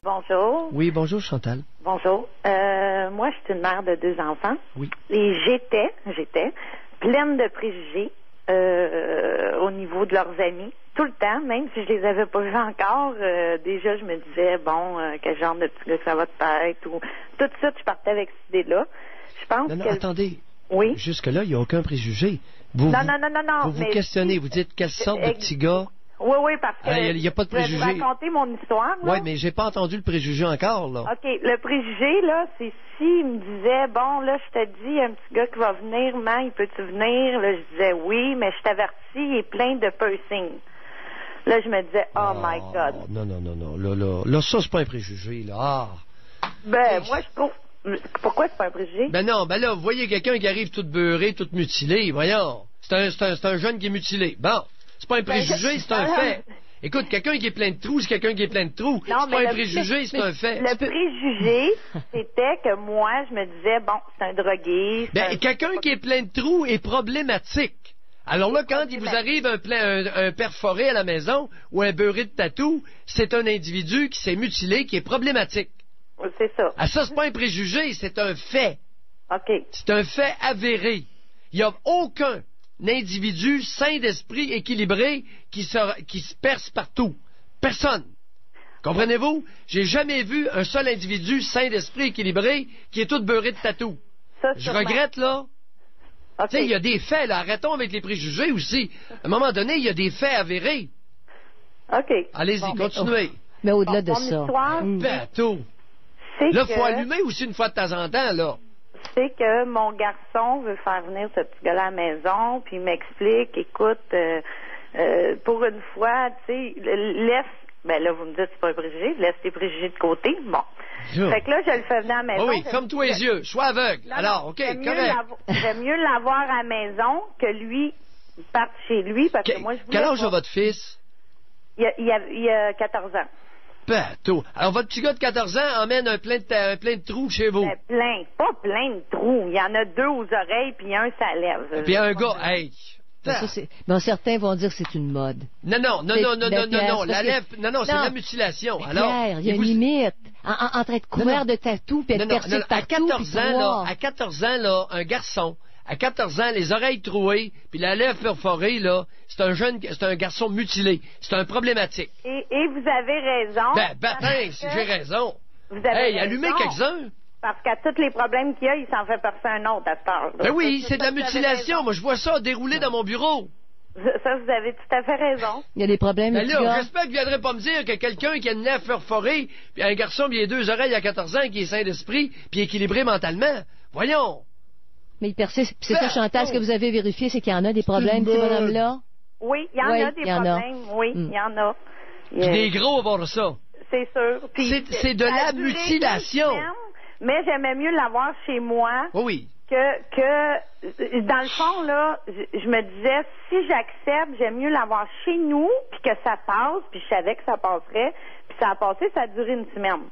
Bonjour. Oui, bonjour Chantal. Bonjour. Moi, je suis une mère de 2 enfants. Oui. Et j'étais pleine de préjugés au niveau de leurs amis. Tout le temps, même si je les avais pas vus encore, déjà je me disais, quel genre de petit gars ça va de tête ou tout de suite, je partais avec cette idée-là. Je pense Non, que... attendez. Oui. Jusque-là, il n'y a aucun préjugé. Non. Vous questionnez, vous dites quelle sorte de petit gars. Oui, parce que Il n'y a pas de préjugé. je vais vous raconter mon histoire. Oui, mais j'ai pas entendu le préjugé encore, là. OK, le préjugé, là, c'est s'il me disait, là, je te dis, un petit gars qui va venir, il peut-tu venir? Là, je disais oui, mais je t'avertis, il est plein de piercings. Là, je me disais, oh my God. Non. Là, ça, c'est pas un préjugé, là. Ah. Moi, je trouve... Pourquoi c'est pas un préjugé? Là, vous voyez quelqu'un qui arrive tout beurré, tout mutilé, voyons. C'est un jeune qui est mutilé. Bon, c'est pas un préjugé, c'est un fait. Écoute, quelqu'un qui est plein de trous, c'est quelqu'un qui est plein de trous. C'est pas un préjugé, c'est un fait. Le préjugé, c'était que moi, je me disais, c'est un drogué. Quelqu'un qui est plein de trous est problématique. Alors là, quand il vous arrive un perforé à la maison ou un beurré de tatou, c'est un individu qui s'est mutilé, qui est problématique. C'est ça. Ah, ça, c'est pas un préjugé, c'est un fait. OK. C'est un fait avéré. Il n'y a aucun individu sain d'esprit, équilibré, qui se perce partout. Personne. Comprenez-vous? J'ai jamais vu un seul individu sain d'esprit, équilibré, qui est tout beurré de tatou. Je regrette, là. Okay. Tu sais, il y a des faits, là. Arrêtons avec les préjugés aussi. À un moment donné, il y a des faits avérés. OK. Allez-y, continuez. Mais au-delà de ça. Bateau. Là, il faut allumer aussi une fois de temps en temps, là. C'est que mon garçon veut faire venir ce petit gars-là à la maison, puis il m'explique, écoute, pour une fois, tu sais, laisse... là, vous me dites, c'est pas un préjugé, laisse tes préjugés de côté. Bon. Fait que là, je le fais venir à la maison. Oui, ferme-toi les yeux, sois aveugle. Non, alors, OK, correct. J'aime mieux l'avoir à la maison que lui parte chez lui, parce que moi, je voulais... Quel âge a votre fils? Il a 14 ans. Bateau. Alors, votre petit gars de 14 ans emmène un plein de trous chez vous. Pas plein de trous. Il y en a 2 aux oreilles, puis un, ça lève. Puis un gars, hey... certains vont dire que c'est une mode. Non. La lèvre, c'est la mutilation. Pierre, il y a une limite. Entre être couvert de tatous puis être percé de partout. À 14 ans, là, un garçon, à 14 ans, les oreilles trouées, puis la lèvre perforée, là, c'est un garçon mutilé. C'est un problématique. Et vous avez raison. Si j'ai raison. Vous avez raison. Allumez quelques-uns. Parce qu'à tous les problèmes qu'il y a, il s'en fait percer un autre à cette heure. Ben oui, c'est de la mutilation. Moi, je vois ça dérouler dans mon bureau. Ça, vous avez tout à fait raison. Il y a des problèmes. Ben là, j'espère qu'il ne viendrait pas me dire que quelqu'un qui a une lèvre perforée, puis un garçon qui a 2 oreilles à 14 ans, qui est sain d'esprit, puis équilibré mentalement. Voyons. Mais il persiste. C'est ça, Chantal, ce que vous avez vérifié, c'est qu'il y en a des problèmes, ces bonhommes-là? Oui, il y en a des problèmes. Oui, il y en a. Puis des gros vont voir ça. C'est sûr. C'est de la mutilation. Mais j'aimais mieux l'avoir chez moi. Oui. Que dans le fond, là, je me disais, si j'accepte, j'aime mieux l'avoir chez nous, puis que ça passe, puis je savais que ça passerait, puis ça a passé, ça a duré une semaine.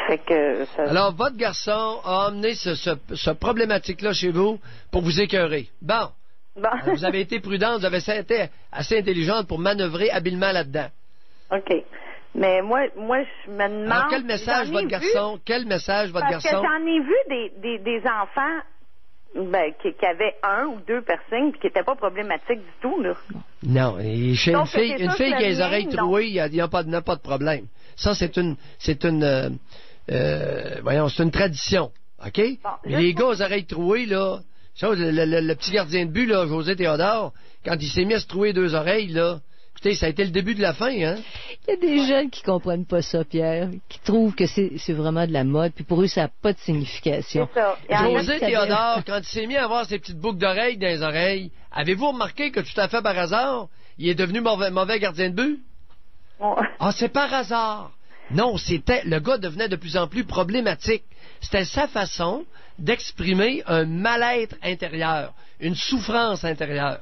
Fait que... Alors, votre garçon a amené ce problématique-là chez vous pour vous écœurer. Bon. Alors, vous avez été prudente, vous avez été assez intelligente pour manœuvrer habilement là-dedans. OK. Mais moi, je me demande... Alors, quel message, votre garçon? Parce que j'en ai vu des enfants qui avaient 1 ou 2 piercings puis qui n'étaient pas problématiques du tout, là. Non. Et chez une fille qui a les oreilles trouées, il n'y a pas de problème. Ça, c'est une tradition. OK? Bon, mais les gars aux oreilles trouées, là, le petit gardien de but, là, José Théodore, quand il s'est mis à se trouer 2 oreilles, là, écoutez, ça a été le début de la fin, hein? Il y a des jeunes qui comprennent pas ça, Pierre, qui trouvent que c'est vraiment de la mode, puis pour eux, ça n'a pas de signification. C'est ça. José Théodore, quand il s'est mis à avoir ses petites boucles d'oreilles dans les oreilles, avez-vous remarqué que tout à fait par hasard, il est devenu mauvais gardien de but? Oh. Ah, c'est par hasard. Non, le gars devenait de plus en plus problématique. C'était sa façon d'exprimer un mal-être intérieur, une souffrance intérieure.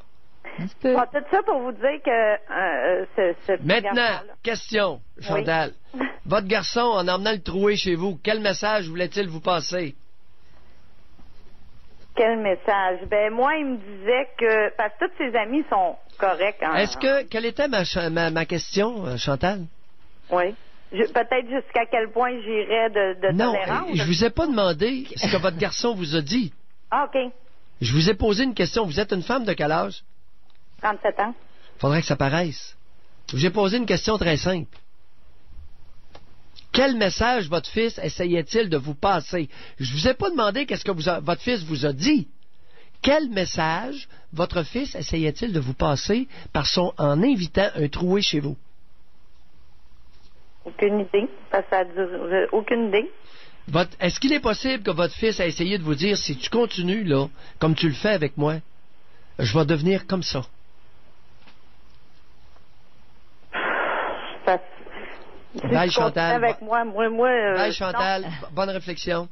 Tout ça pour vous dire que Maintenant, question, Chantal. Oui. Votre garçon, en emmenant le troué chez vous, quel message voulait-il vous passer? Quel message? Moi, il me disait que... Parce que tous ses amis sont corrects. Quelle était ma question, Chantal? Oui. peut-être jusqu'à quel point j'irais de Non, tolérance. je vous ai pas demandé ce que votre garçon vous a dit. Ah, OK. Je vous ai posé une question. Vous êtes une femme de quel âge? 37 ans. Faudrait que ça paraisse. Je vous ai posé une question très simple. Quel message votre fils essayait-il de vous passer? Je vous ai pas demandé qu'est-ce que votre fils vous a dit. Quel message votre fils essayait-il de vous passer en invitant un troué chez vous? Aucune idée. Parce que ça dure. Aucune idée. Est-ce qu'il est possible que votre fils a essayé de vous dire, si tu continues, là, comme tu le fais avec moi, je vais devenir comme ça? Bye, Chantal. Avec moi. Bye, Chantal. Bonne réflexion.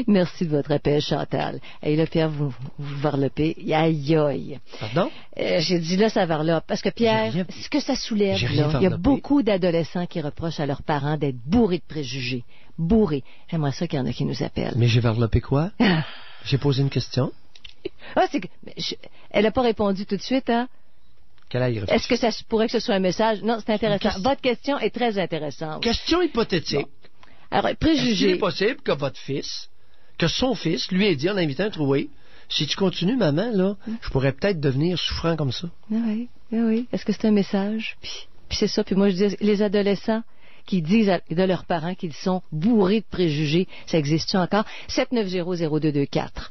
Merci de votre appel, Chantal. Et là, Pierre, vous varlopez. Aïe, aïe. Pardon? J'ai dit là, ça varlope. Parce que Pierre, ce que ça soulève, là, il y a beaucoup d'adolescents qui reprochent à leurs parents d'être bourrés de préjugés. Bourrés. J'aimerais ça qu'il y en a qui nous appellent. Mais j'ai varlopé quoi? J'ai posé une question. Ah, elle n'a pas répondu tout de suite, hein? Est-ce que ça pourrait que ce soit un message? Non, c'est intéressant. Votre question est très intéressante. Question hypothétique. Bon. Alors, préjugés. Est-ce qu'il est possible que votre fils, que son fils, lui ait dit en invitant un troué, si tu continues, maman, là, je pourrais peut-être devenir souffrant comme ça? Oui, oui. Est-ce que c'est un message? Puis c'est ça. Puis moi, je dis, les adolescents qui disent de leurs parents qu'ils sont bourrés de préjugés, ça existe-tu encore? 790-0224.